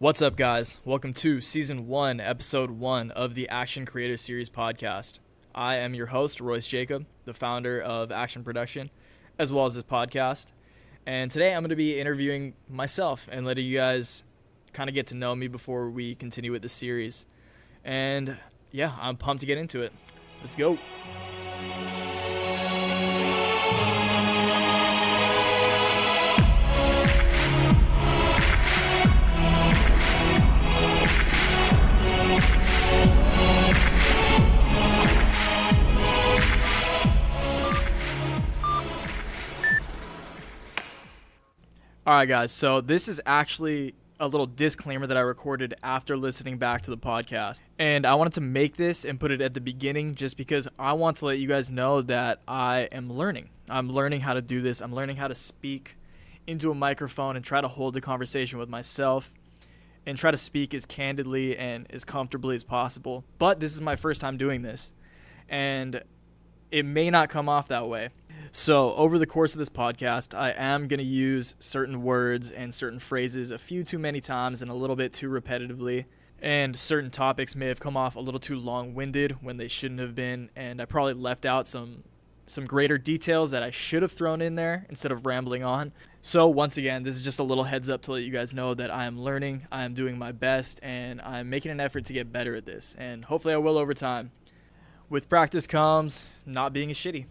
What's up, guys? Welcome to Season 1, Episode 1 of the Action Creator Series podcast. I am your host, Royce Jakob, the founder of Action Production, as well as this podcast. And today I'm going to be interviewing myself and letting you guys kind of get to know me before we continue with the series. And yeah, I'm pumped to get into it. Let's go. Alright guys, so this is actually a little disclaimer that I recorded after listening back to the podcast. And I wanted to make this and put it at the beginning just because I want to let you guys know that I am learning. I'm learning how to do this. I'm learning how to speak into a microphone and try to hold a conversation with myself and try to speak as candidly and as comfortably as possible. But this is my first time doing this, and it may not come off that way. So over the course of this podcast, I am going to use certain words and certain phrases a few too many times and a little bit too repetitively. And certain topics may have come off a little too long-winded when they shouldn't have been. And I probably left out some greater details that I should have thrown in there instead of rambling on. So once again, this is just a little heads up to let you guys know that I am learning, I am doing my best, and I'm making an effort to get better at this. And hopefully I will over time. With practice comes not being a shitty.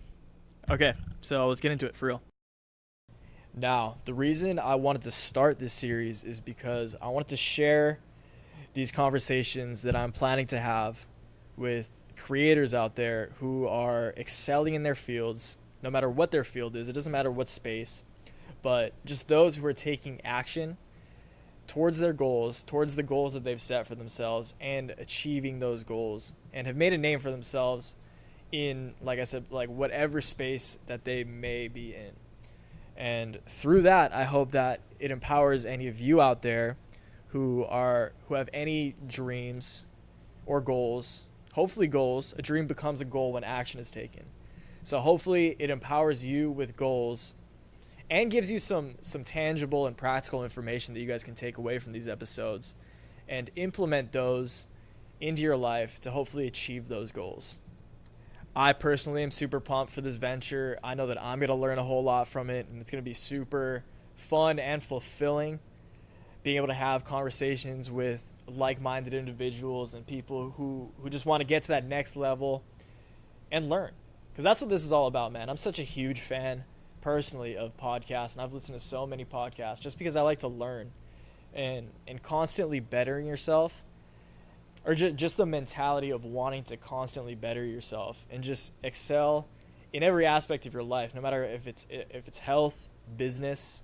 Okay, so let's get into it for real. Now, the reason I wanted to start this series is because I wanted to share these conversations that I'm planning to have with creators out there who are excelling in their fields, no matter what their field is. It doesn't matter what space, but just those who are taking action towards their goals, towards the goals that they've set for themselves and achieving those goals and have made a name for themselves in, like I said, like whatever space that they may be in. And through that, I hope that it empowers any of you out there who have any dreams or goals. Hopefully goals. A dream becomes a goal when action is taken. So hopefully it empowers you with goals and gives you some tangible and practical information that you guys can take away from these episodes and implement those into your life to hopefully achieve those goals. I personally am super pumped for this venture. I know that I'm going to learn a whole lot from it, and it's going to be super fun and fulfilling being able to have conversations with like-minded individuals and people who just want to get to that next level and learn. Because that's what this is all about, man. I'm such a huge fan, personally, of podcasts, and I've listened to so many podcasts just because I like to learn and constantly bettering yourself. Or just the mentality of wanting to constantly better yourself and just excel in every aspect of your life, no matter if it's health, business,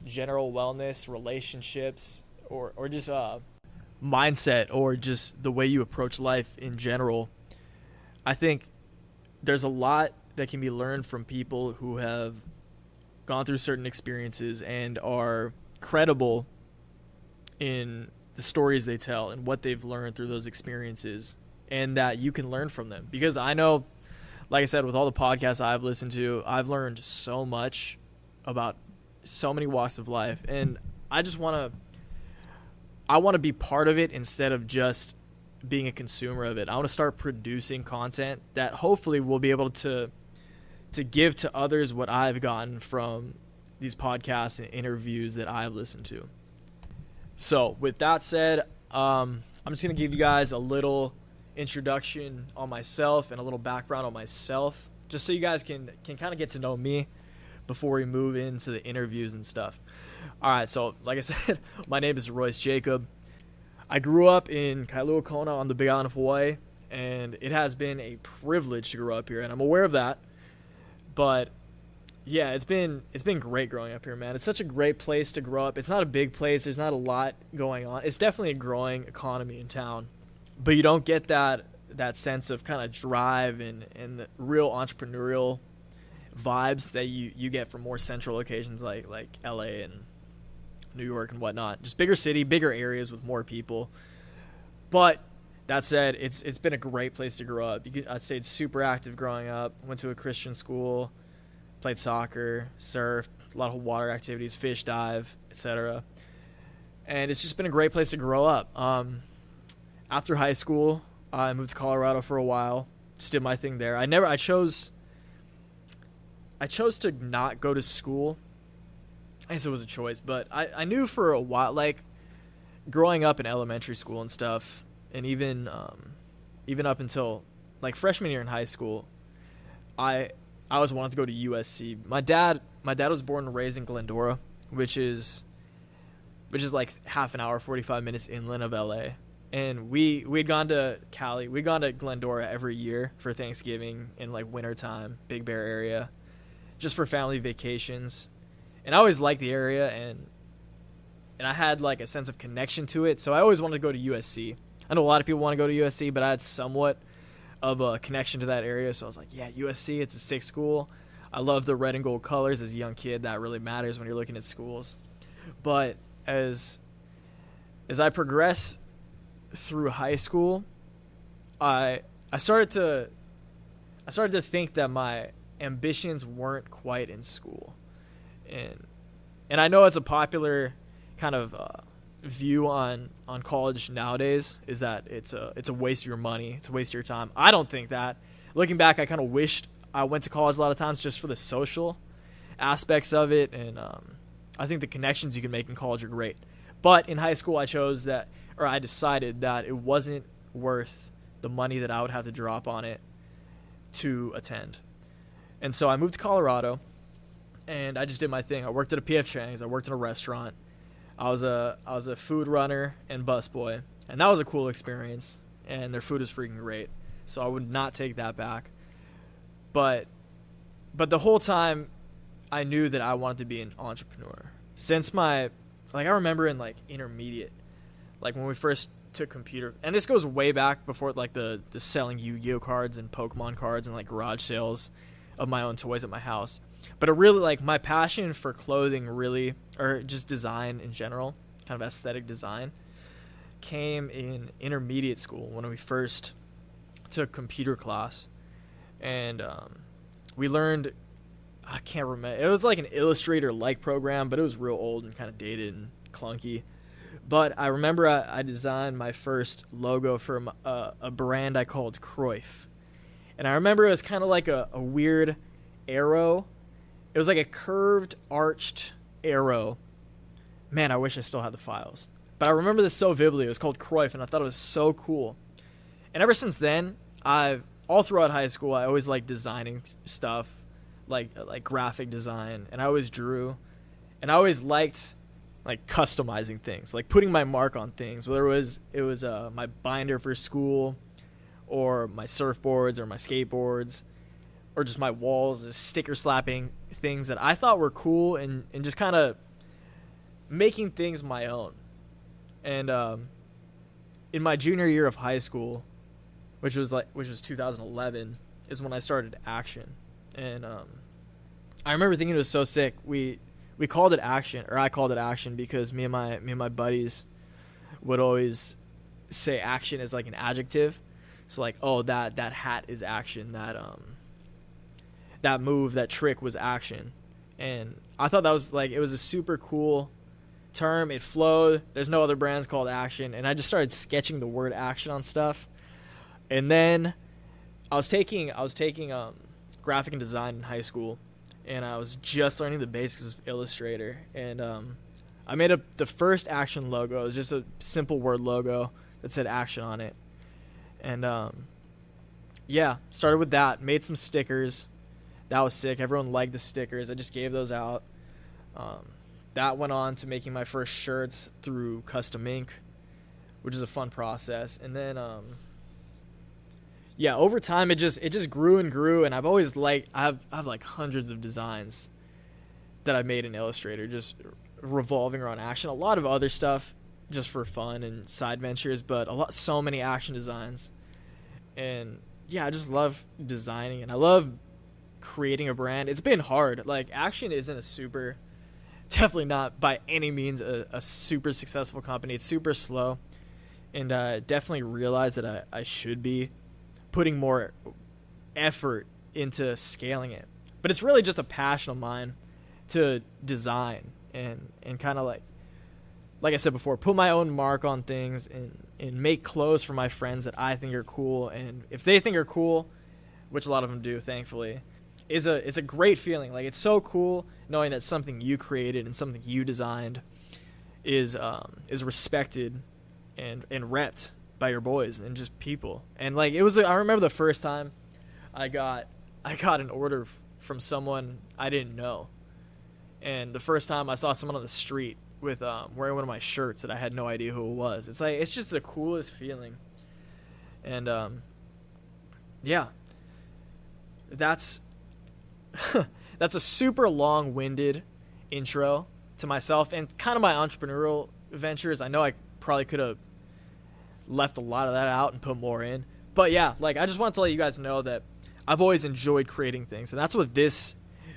general wellness, relationships, or just mindset, or just the way you approach life in general. I think there's a lot that can be learned from people who have gone through certain experiences and are credible in the stories they tell and what they've learned through those experiences, and that you can learn from them. Because I know, like I said, with all the podcasts I've listened to, I've learned so much about so many walks of life, and I want to be part of it instead of just being a consumer of it. I want to start producing content that hopefully will be able to give to others what I've gotten from these podcasts and interviews that I've listened to. So with that said, I'm just going to give you guys a little introduction on myself and a little background on myself, just so you guys can kind of get to know me before we move into the interviews and stuff. All right, so like I said, my name is Royce Jakob. I grew up in Kailua Kona on the Big Island of Hawaii, and it has been a privilege to grow up here, and I'm aware of that. But yeah, it's been great growing up here, man. It's such a great place to grow up. It's not a big place. There's not a lot going on. It's definitely a growing economy in town. But you don't get that sense of kind of drive and the real entrepreneurial vibes that you get from more central locations like LA and New York and whatnot. Just bigger city, bigger areas with more people. But that said, it's been a great place to grow up. I stayed super active growing up. Went to a Christian school. Played soccer, surfed, a lot of water activities, fish dive, etc. and it's just been a great place to grow up. After high school, I moved to Colorado for a while, just did my thing there. I chose to not go to school. I guess it was a choice, but I knew for a while, like growing up in elementary school and stuff, and even up until like freshman year in high school, I always wanted to go to USC. My dad was born and raised in Glendora, which is like half an hour, 45 minutes inland of LA. And we'd gone to Cali. We'd gone to Glendora every year for Thanksgiving in like wintertime, Big Bear area, just for family vacations. And I always liked the area, and I had like a sense of connection to it. So I always wanted to go to USC. I know a lot of people want to go to USC, but I had somewhat of a connection to that area. So I was like, yeah, USC, it's a sick school. I love the red and gold colors as a young kid. That really matters when you're looking at schools. But as I progress through high school, I started to think that my ambitions weren't quite in school, and I know it's a popular kind of view on college nowadays, is that it's a waste of your money, it's a waste of your time. I don't think that. Looking back, I kind of wished I went to college a lot of times just for the social aspects of it, and I think the connections you can make in college are great. But in high school, I decided that it wasn't worth the money that I would have to drop on it to attend. And so I moved to Colorado, and I just did my thing. I worked at a P.F. Chang's. I worked in a restaurant. I was a food runner and busboy, and that was a cool experience, and their food is freaking great. So I would not take that back. But the whole time, I knew that I wanted to be an entrepreneur. Since I remember in like intermediate, like when we first took computer, and this goes way back before like the selling Yu-Gi-Oh cards and Pokemon cards and like garage sales of my own toys at my house. But it really, like, my passion for clothing really, or just design in general, kind of aesthetic design, came in intermediate school when we first took computer class. And we learned, I can't remember, it was like an Illustrator-like program, but it was real old and kind of dated and clunky. But I remember I designed my first logo for a brand I called Cruyff. And I remember it was kind of like a weird arrow. It was like a curved, arched arrow. Man, I wish I still had the files. But I remember this so vividly. It was called Cruyff, and I thought it was so cool. And ever since then, all throughout high school, I always liked designing stuff, like graphic design, and I always drew. And I always liked like customizing things, like putting my mark on things, whether it was my binder for school, or my surfboards, or my skateboards, or just my walls, just sticker slapping things that I thought were cool, and just kind of making things my own. And in my junior year of high school, which was 2011, is when I started Action. And I remember thinking it was so sick. We called it Action, or I called it Action, because me and my buddies would always say action as like an adjective. So like, oh, that hat is action, that move, that trick was action. And I thought that was like, it was a super cool term. It flowed. There's no other brands called Action. And I just started sketching the word action on stuff. And then I was taking graphic and design in high school, and I was just learning the basics of Illustrator. And I made up the first Action logo. It was just a simple word logo that said Action on it. And started with that. Made some stickers. That was sick. Everyone liked the stickers. I just gave those out. That went on to making my first shirts through custom ink, which is a fun process. And then over time it just grew and grew, and I've always I have like hundreds of designs that I've made in Illustrator, just revolving around action. A lot of other stuff just for fun and side ventures, but so many action designs. And I just love designing, and I love creating a brand. It's been hard. Like, Action isn't definitely not by any means a super successful company. It's super slow, and definitely realize that I should be putting more effort into scaling it. But it's really just a passion of mine to design and kind of like like I said before, put my own mark on things and make clothes for my friends that I think are cool. And if they think are cool, which a lot of them do, thankfully, it's a great feeling. Like, it's so cool knowing that something you created and something you designed is respected and repped by your boys and just people. And like, I remember the first time I got an order from someone I didn't know, and the first time I saw someone on the street with wearing one of my shirts that I had no idea who it was. It's like, it's just the coolest feeling. And yeah, that's that's a super long-winded intro to myself and kind of my entrepreneurial ventures. I know I probably could have left a lot of that out and put more in, but yeah, like, I just wanted to let you guys know that I've always enjoyed creating things, and that's what this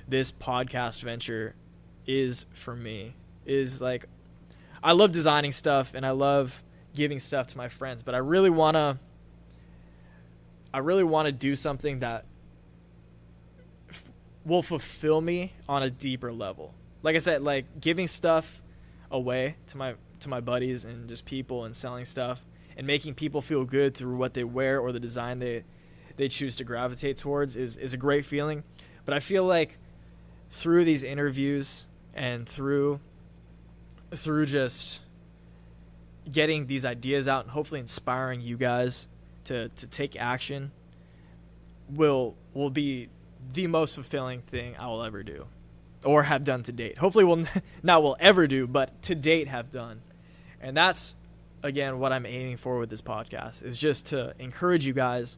podcast venture is for me. Is like, I love designing stuff and I love giving stuff to my friends, but I really want to do something that will fulfill me on a deeper level. Like I said, like, giving stuff away to my buddies and just people, and selling stuff and making people feel good through what they wear or the design they choose to gravitate towards is a great feeling. But I feel like through these interviews and through just getting these ideas out and hopefully inspiring you guys to take action will be the most fulfilling thing I will ever do or have done to date. Hopefully will ever do, but to date have done. And that's, again, what I'm aiming for with this podcast, is just to encourage you guys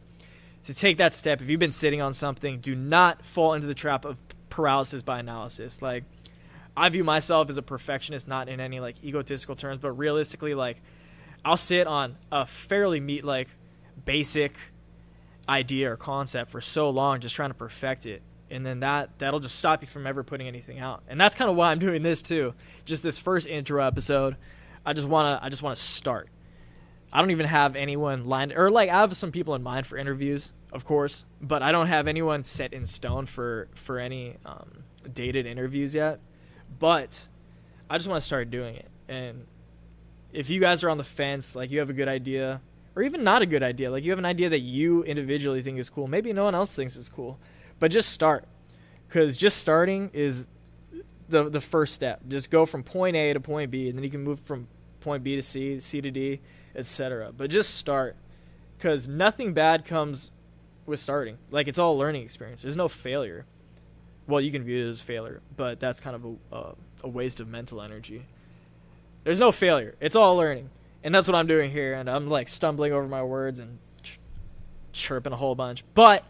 to take that step. If you've been sitting on something, do not fall into the trap of paralysis by analysis. Like, I view myself as a perfectionist, not in any like egotistical terms, but realistically, like, I'll sit on a fairly basic idea or concept for so long just trying to perfect it, and then that'll just stop you from ever putting anything out. And that's kind of why I'm doing this too. Just this first intro episode, I just want to start. I don't even have anyone lined, or like, I have some people in mind for interviews, of course, but I don't have anyone set in stone for any dated interviews yet. But I just want to start doing it. And if you guys are on the fence, like, you have a good idea, or even not a good idea, like, you have an idea that you individually think is cool, maybe no one else thinks is cool, but just start. Because just starting is the first step. Just go from point A to point B, and then you can move from point B to C to D, etc. But just start, because nothing bad comes with starting. Like, it's all a learning experience. There's no failure. Well, you can view it as failure, but that's kind of a waste of mental energy. There's no failure. It's all learning. And that's what I'm doing here. And I'm like stumbling over my words and chirping a whole bunch. But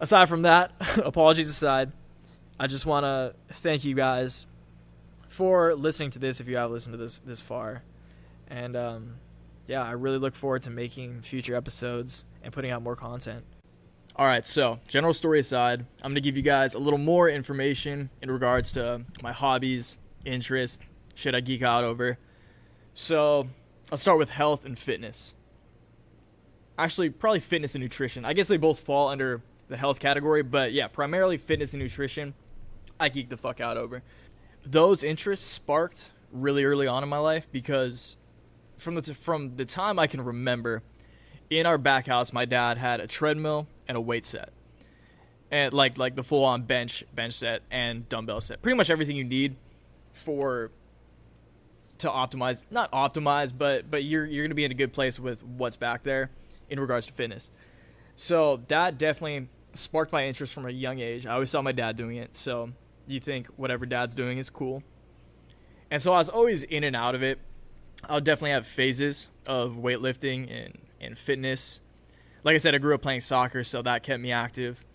aside from that, apologies aside, I just want to thank you guys for listening to this, if you have listened to this far. And yeah, I really look forward to making future episodes and putting out more content. All right, so general story aside, I'm going to give you guys a little more information in regards to my hobbies, interests, shit I geek out over. So I'll start with health and fitness. Actually, probably fitness and nutrition. I guess they both fall under the health category, but yeah, primarily fitness and nutrition, I geek the fuck out over. Those interests sparked really early on in my life, because from the time I can remember, in our back house, my dad had a treadmill and a weight set, and like the full-on bench set and dumbbell set. Pretty much everything you need to optimize, not optimize, but you're gonna be in a good place with what's back there in regards to fitness. So that definitely sparked my interest from a young age. I always saw my dad doing it, so you think whatever dad's doing is cool. And so I was always in and out of it. I'll definitely have phases of weightlifting and fitness. Like I said, I grew up playing soccer, so that kept me active.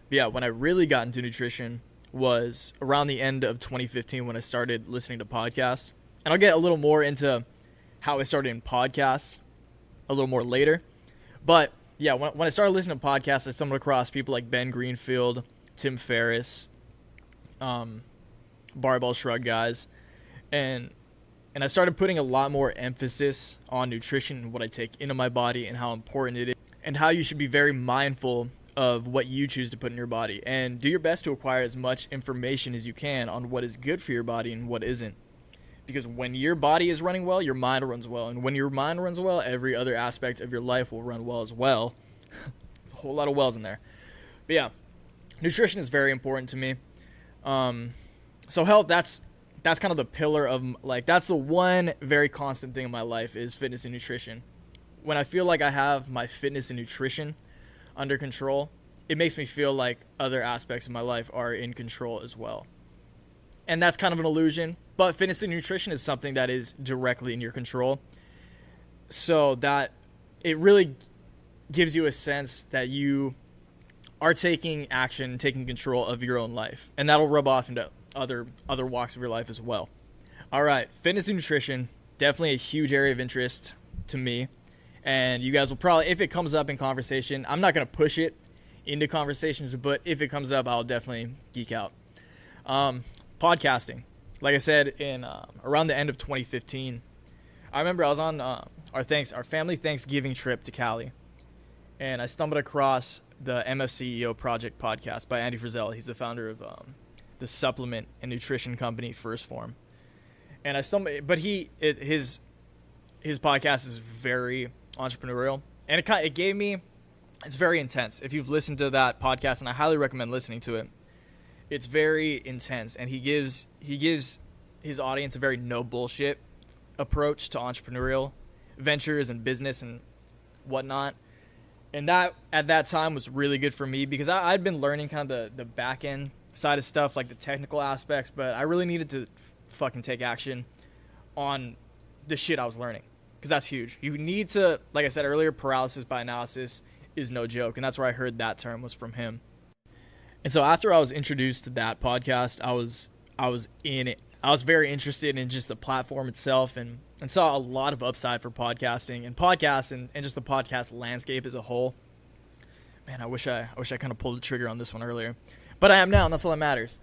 But yeah, when I really got into nutrition was around the end of 2015, when I started listening to podcasts. And I'll get a little more into how I started in podcasts a little more later. But yeah, when I started listening to podcasts, I stumbled across people like Ben Greenfield, Tim Ferriss, Barbell Shrug guys. And I started putting a lot more emphasis on nutrition and what I take into my body and how important it is, and how you should be very mindful of what you choose to put in your body, and do your best to acquire as much information as you can on what is good for your body and what isn't. Because when your body is running well, your mind runs well. And when your mind runs well, every other aspect of your life will run well as well. There's a whole lot of wells in there. But yeah, nutrition is very important to me. So health, that's kind of the pillar of, like, that's the one very constant thing in my life is fitness and nutrition. When I feel like I have my fitness and nutrition under control, it makes me feel like other aspects of my life are in control as well. And that's kind of an illusion, but fitness and nutrition is something that is directly in your control. So that it really gives you a sense that you are taking action, taking control of your own life. And that'll rub off into other walks of your life as well. All right, fitness and nutrition, definitely a huge area of interest to me. And you guys will probably, if it comes up in conversation, I'm not going to push it into conversations, but if it comes up, I'll definitely geek out. Podcasting. Like I said, in around the end of 2015, I remember I was on our family Thanksgiving trip to Cali, and I stumbled across the MFCEO Project podcast by Andy Frizzell. He's the founder of the supplement and nutrition company First Form. And I stumbled, but his podcast is very entrepreneurial, and it gave me, it's very intense. If you've listened to that podcast, and I highly recommend listening to it, it's very intense, and he gives his audience a very no bullshit approach to entrepreneurial ventures and business and whatnot. And that at that time was really good for me because I'd been learning kind of the back end side of stuff, like the technical aspects, but I really needed to fucking take action on the shit I was learning, because that's huge. You need to, like I said earlier, paralysis by analysis is no joke, and that's where I heard that term was from him. And so after I was introduced to that podcast, I was in it. I was very interested in just the platform itself and saw a lot of upside for podcasting and podcasts and just the podcast landscape as a whole. Man, I wish I kind of pulled the trigger on this one earlier. But I am now, and that's all that matters.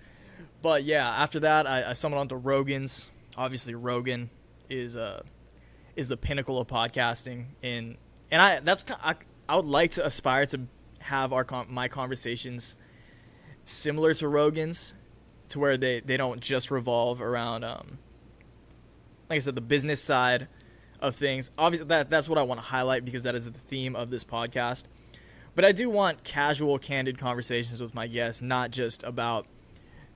But yeah, after that, I stumbled onto Rogan's. Obviously, Rogan is the pinnacle of podcasting, and I would like to aspire to have my conversations similar to Rogan's, to where they don't just revolve around, like I said, the business side of things. Obviously, that's what I want to highlight because that is the theme of this podcast. But I do want casual, candid conversations with my guests, not just about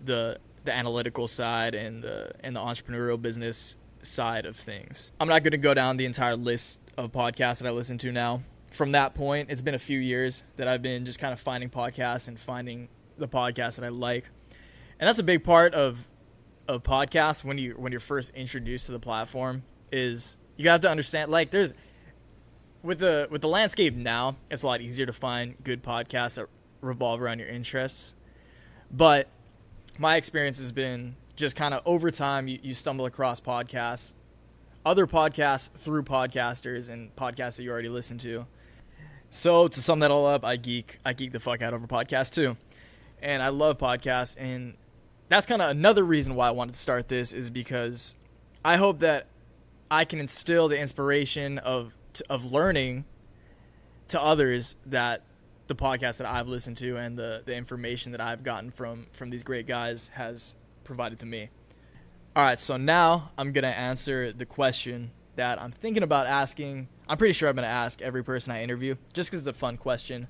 the analytical side and the entrepreneurial business side of things. I'm not going to go down the entire list of podcasts that I listen to now. From that point, it's been a few years that I've been just kind of finding podcasts and finding the podcasts that I like. And that's a big part of podcasts when you're first introduced to the platform, is you have to understand, like, there's with the landscape now, it's a lot easier to find good podcasts that revolve around your interests. But my experience has been just kind of over time, you stumble across podcasts, other podcasts through podcasters and podcasts that you already listen to. So to sum that all up, I geek the fuck out over podcasts too. And I love podcasts, and that's kind of another reason why I wanted to start this, is because I hope that I can instill the inspiration of learning to others that the podcast that I've listened to and the information that I've gotten from these great guys has provided to me. All right, so now I'm going to answer the question that I'm thinking about asking. I'm pretty sure I'm going to ask every person I interview, just because it's a fun question.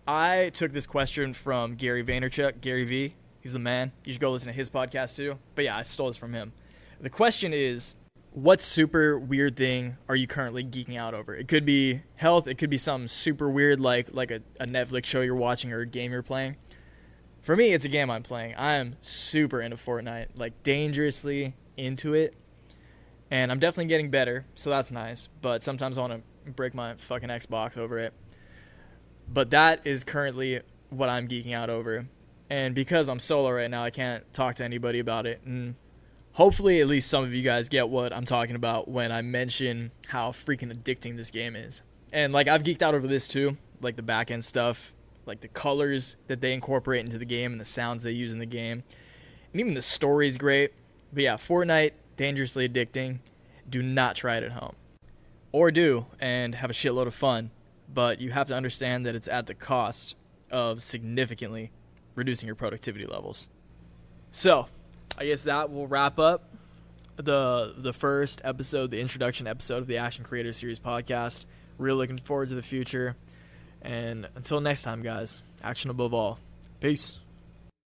I took this question from Gary Vaynerchuk, Gary V. He's the man. You should go listen to his podcast too. But yeah, I stole this from him. The question is, what super weird thing are you currently geeking out over? It could be health. It could be something super weird like a Netflix show you're watching or a game you're playing. For me, it's a game I'm playing. I am super into Fortnite, like dangerously into it. And I'm definitely getting better, so that's nice. But sometimes I want to break my fucking Xbox over it. But that is currently what I'm geeking out over. And because I'm solo right now, I can't talk to anybody about it. And hopefully at least some of you guys get what I'm talking about when I mention how freaking addicting this game is. And like, I've geeked out over this too, like the back end stuff, like the colors that they incorporate into the game and the sounds they use in the game. And even the story's great. But yeah, Fortnite, dangerously addicting. Do not try it at home. Or do, and have a shitload of fun. But you have to understand that it's at the cost of significantly reducing your productivity levels. So, I guess that will wrap up the first episode, the introduction episode of the Action Creator Series podcast. Really looking forward to the future. And until next time, guys, action above all. Peace.